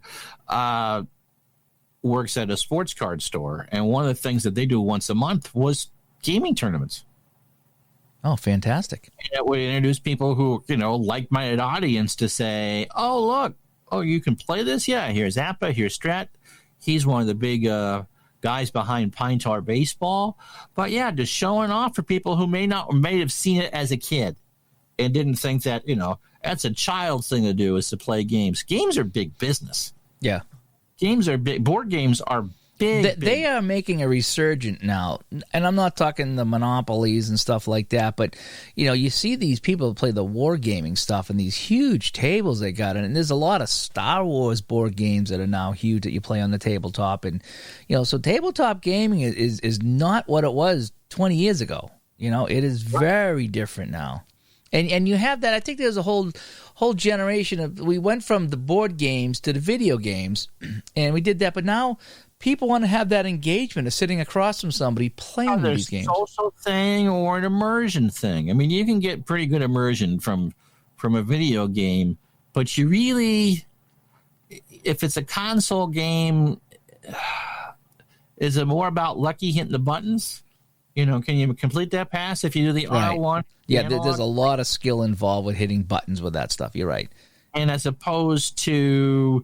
A: works at a sports card store, and one of the things that they do once a month was gaming tournaments.
B: Oh, fantastic.
A: And it would introduce people who, like-minded audience to say, oh, look, you can play this? Yeah, here's Appa, here's Strat. He's one of the big guys behind Pine Tar Baseball. But yeah, just showing off for people who may have seen it as a kid and didn't think that, that's a child's thing to do, is to play games. Games are big business. Yeah. Games are big. Board games are big.
B: They are making a resurgence now. And I'm not talking the monopolies and stuff like that, but, you see these people play the wargaming stuff and these huge tables they got. And there's a lot of Star Wars board games that are now huge that you play on the tabletop. And, so tabletop gaming is not what it was 20 years ago. It is very different now. And you have that. I think there's a whole generation of. We went from the board games to the video games, and we did that. But now people want to have that engagement of sitting across from somebody playing these games.
A: There's a social thing or an immersion thing. You can get pretty good immersion from a video game, but you really, if it's a console game, is it more about lucky hitting the buttons? Can you complete that pass if you do the R1?
B: Yeah, there's a lot of skill involved with hitting buttons with that stuff. You're right.
A: And as opposed to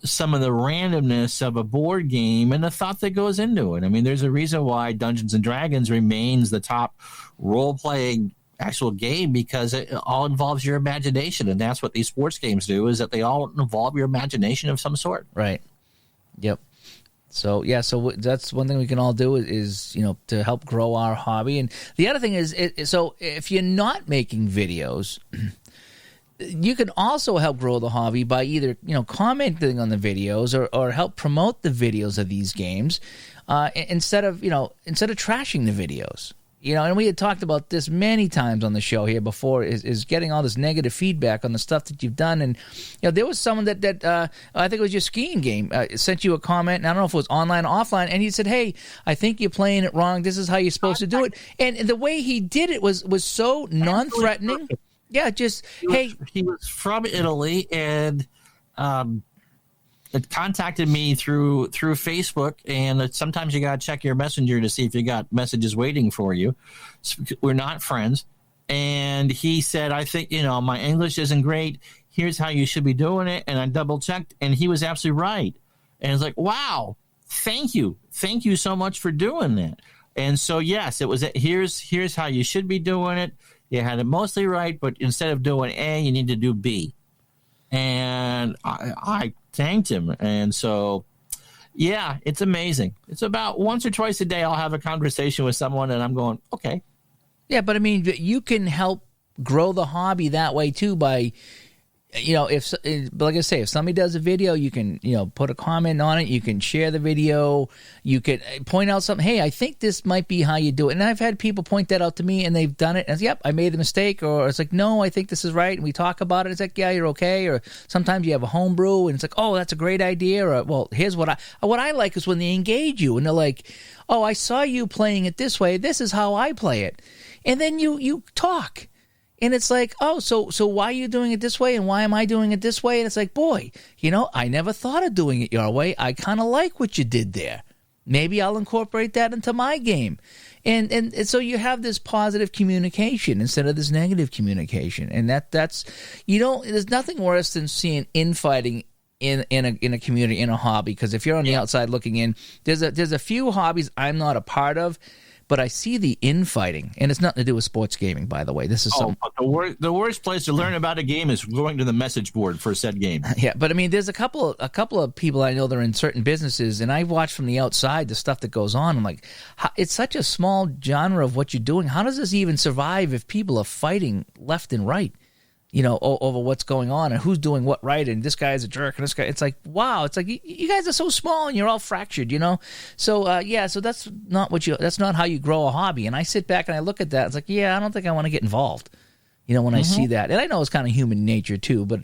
A: some of the randomness of a board game and the thought that goes into it. There's a reason why Dungeons & Dragons remains the top role-playing actual game because it all involves your imagination, and that's what these sports games do, is that they all involve your imagination of some sort.
B: Right. Yep. So that's one thing we can all do is to help grow our hobby. And the other thing is, so if you're not making videos, you can also help grow the hobby by either commenting on the videos or help promote the videos of these games instead of trashing the videos. And we had talked about this many times on the show here before, is getting all this negative feedback on the stuff that you've done. And, there was someone that I think it was your skiing game, sent you a comment, and I don't know if it was online or offline, and he said, hey, I think you're playing it wrong. This is how you're supposed to do it. And the way he did it was so non-threatening. Yeah, just, hey.
A: He was from Italy, and it contacted me through Facebook, and sometimes you got to check your messenger to see if you got messages waiting for you. So we're not friends. And he said, I think, my English isn't great. Here's how you should be doing it. And I double checked, and he was absolutely right. And it's like, wow, thank you. Thank you so much for doing that. And so, yes, it was, here's how you should be doing it. You had it mostly right, but instead of doing A, you need to do B. And I thanked him. And so, yeah, it's amazing. It's about once or twice a day I'll have a conversation with someone, and I'm going, okay.
B: Yeah, but I mean, you can help grow the hobby that way too by, if like I say, if somebody does a video, you can, put a comment on it. You can share the video. You could point out something. Hey, I think this might be how you do it. And I've had people point that out to me, and they've done it. And yep, I made the mistake. Or it's like, no, I think this is right. And we talk about it. It's like, yeah, you're okay. Or sometimes you have a homebrew, and it's like, oh, that's a great idea. Or, well, here's what I like is when they engage you, and they're like, oh, I saw you playing it this way. This is how I play it. And then you talk. And it's like, oh, so why are you doing it this way, and why am I doing it this way? And it's like, boy, I never thought of doing it your way. I kind of like what you did there. Maybe I'll incorporate that into my game. And so you have this positive communication instead of this negative communication. And that's there's nothing worse than seeing infighting in a community, in a hobby, because if you're on the outside looking in, there's a few hobbies I'm not a part of. But I see the infighting, and it's nothing to do with sports gaming, by the way. This is
A: the worst place to learn about a game is going to the message board for said game.
B: Yeah, but I mean, there's a couple of people I know that are in certain businesses, and I watch from the outside the stuff that goes on. I'm like, it's such a small genre of what you're doing. How does this even survive if people are fighting left and right? Over what's going on and who's doing what right, and this guy is a jerk, and this guy. It's like, wow, it's like you guys are so small and you're all fractured, So so that's not how you grow a hobby. And I sit back and I look at that. It's like, yeah, I don't think I want to get involved. When I see that, and I know it's kind of human nature too. But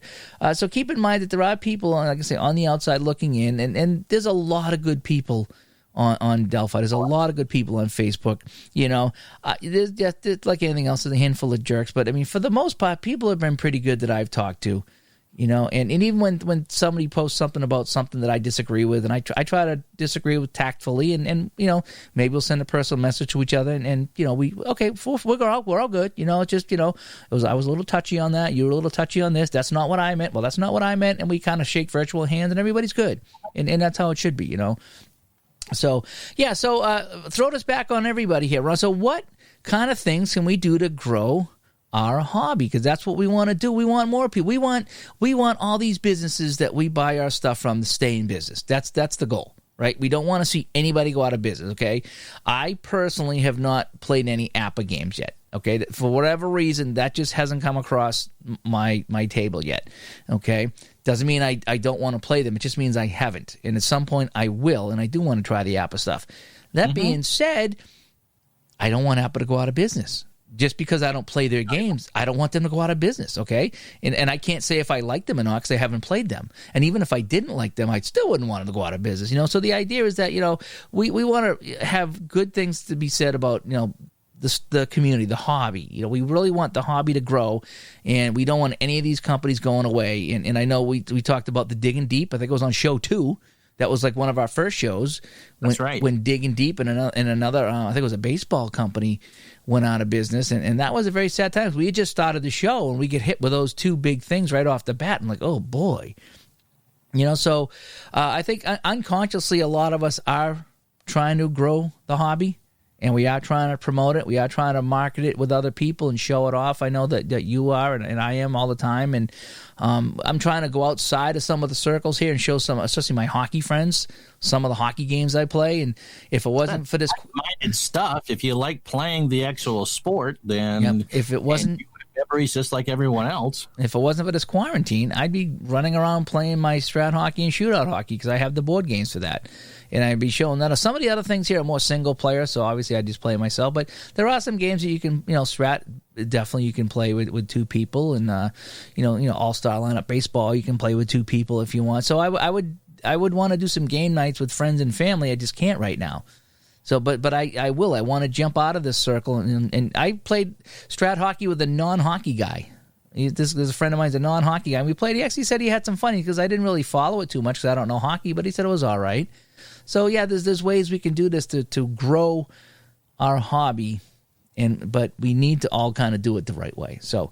B: so keep in mind that there are people, like I say, on the outside looking in, and there's a lot of good people on Delphi. There's a lot of good people on Facebook. There's like anything else, there's a handful of jerks. But I mean, for the most part, people have been pretty good that I've talked to. And even when somebody posts something about something that I disagree with, and I try to disagree with tactfully, and maybe we'll send a personal message to each other, and we're all good. It's just I was a little touchy on that. You were a little touchy on this. That's not what I meant. Well, that's not what I meant, and we kind of shake virtual hands, and everybody's good, and that's how it should be. So, throw this back on everybody here, Ron. So what kind of things can we do to grow our hobby? Because that's what we want to do. We want more people. We want all these businesses that we buy our stuff from to stay in business. That's the goal, right? We don't want to see anybody go out of business, okay? I personally have not played any APA games yet, okay? For whatever reason, that just hasn't come across my table yet, okay? Doesn't mean I don't want to play them. It just means I haven't. And at some point I will, and I do want to try the APA stuff. That being said, I don't want APA to go out of business. Just because I don't play their games, I don't want them to go out of business, okay? And I can't say if I like them or not because I haven't played them. And even if I didn't like them, I still wouldn't want them to go out of business, So the idea is that, we want to have good things to be said about, the community, the hobby. We really want the hobby to grow, and we don't want any of these companies going away. And I know we talked about the Digging Deep. I think it was on show 2. That was like one of our first shows.
A: That's right.
B: When Digging Deep and another I think it was a baseball company went out of business, and that was a very sad time. We had just started the show, and we get hit with those two big things right off the bat. I'm like, oh boy, So I think unconsciously, a lot of us are trying to grow the hobby. And we are trying to promote it. We are trying to market it with other people and show it off. I know that you are, and I am all the time. And I'm trying to go outside of some of the circles here and show some, especially my hockey friends, some of the hockey games I play. And if it wasn't for this
A: minded stuff, if you like playing the actual sport, then
B: if it wasn't
A: memories just like everyone else.
B: If it wasn't for this quarantine, I'd be running around playing my strat hockey and shootout hockey because I have the board games for that. And I'd be showing that. Some of the other things here are more single player, so obviously I just play myself. But there are some games that you can, strat, definitely you can play with two people. And, all-star lineup baseball, you can play with two people if you want. So I would want to do some game nights with friends and family. I just can't right now. So, but I will. I want to jump out of this circle. And I played strat hockey with a non-hockey guy. This is a friend of mine, a non-hockey guy. And we played. He actually said he had some fun because I didn't really follow it too much because I don't know hockey, but he said it was all right. So, yeah, there's ways we can do this to grow our hobby, but we need to all kind of do it the right way. So,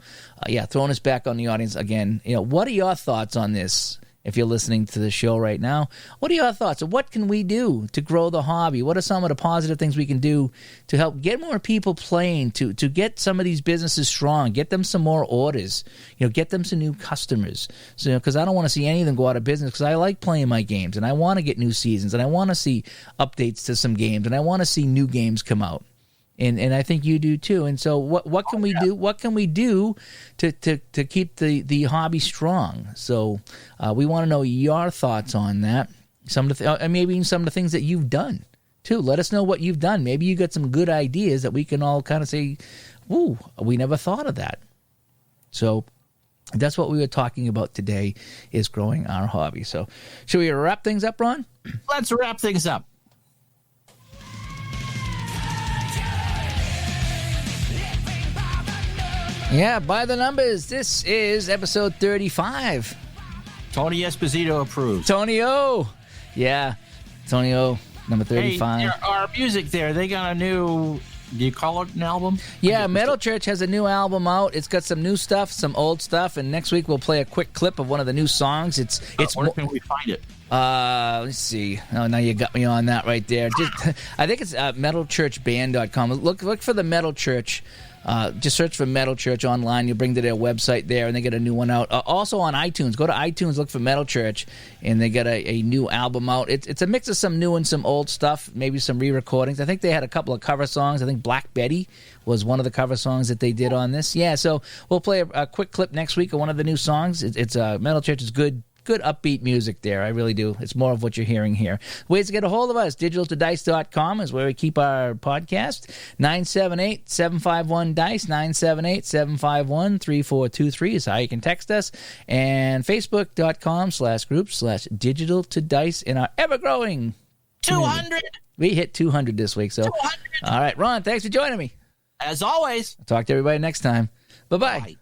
B: throwing us back on the audience again, what are your thoughts on this? If you're listening to the show right now, what are your thoughts? What can we do to grow the hobby? What are some of the positive things we can do to help get more people playing, to get some of these businesses strong, get them some more orders, get them some new customers? So, because I don't want to see any of them go out of business because I like playing my games and I want to get new seasons and I want to see updates to some games and I want to see new games come out. And I think you do too. And so what can we do? What can we do to keep the hobby strong? So we want to know your thoughts on that. Maybe even some of the things that you've done too. Let us know what you've done. Maybe you got some good ideas that we can all kind of say, "Ooh, we never thought of that." So that's what we were talking about today: is growing our hobby. So should we wrap things up, Ron?
A: Let's wrap things up.
B: Yeah, by the numbers, this is episode 35.
A: Tony Esposito approves.
B: Tony O. Yeah, Tony O, number 35.
A: Hey, our music there, they got a new, do you call it an album?
B: Yeah, Metal Church has a new album out. It's got some new stuff, some old stuff, and next week we'll play a quick clip of one of the new songs.
A: Where can we find it?
B: Let's see. Oh, now you got me on that right there. I think it's metalchurchband.com. Look for the Metal Church. Just search for Metal Church online. You'll bring to their website there, and they get a new one out. Also on iTunes. Go to iTunes, look for Metal Church, and they get a new album out. It's a mix of some new and some old stuff, maybe some re-recordings. I think they had a couple of cover songs. I think Black Betty was one of the cover songs that they did on this. Yeah, so we'll play a quick clip next week of one of the new songs. It's Metal Church is good upbeat music there. I really do. It's more of what you're hearing here. Ways to get a hold of us. digitaltodice.com is where we keep our podcast. 978-751-DICE. 978-751-3423 is how you can text us. And facebook.com/groups/digitaltodice in our ever-growing
A: 200.
B: We hit 200 this week. So,
A: 200.
B: All right, Ron, thanks for joining me.
A: As always.
B: I'll talk to everybody next time. Bye-bye.
A: Bye.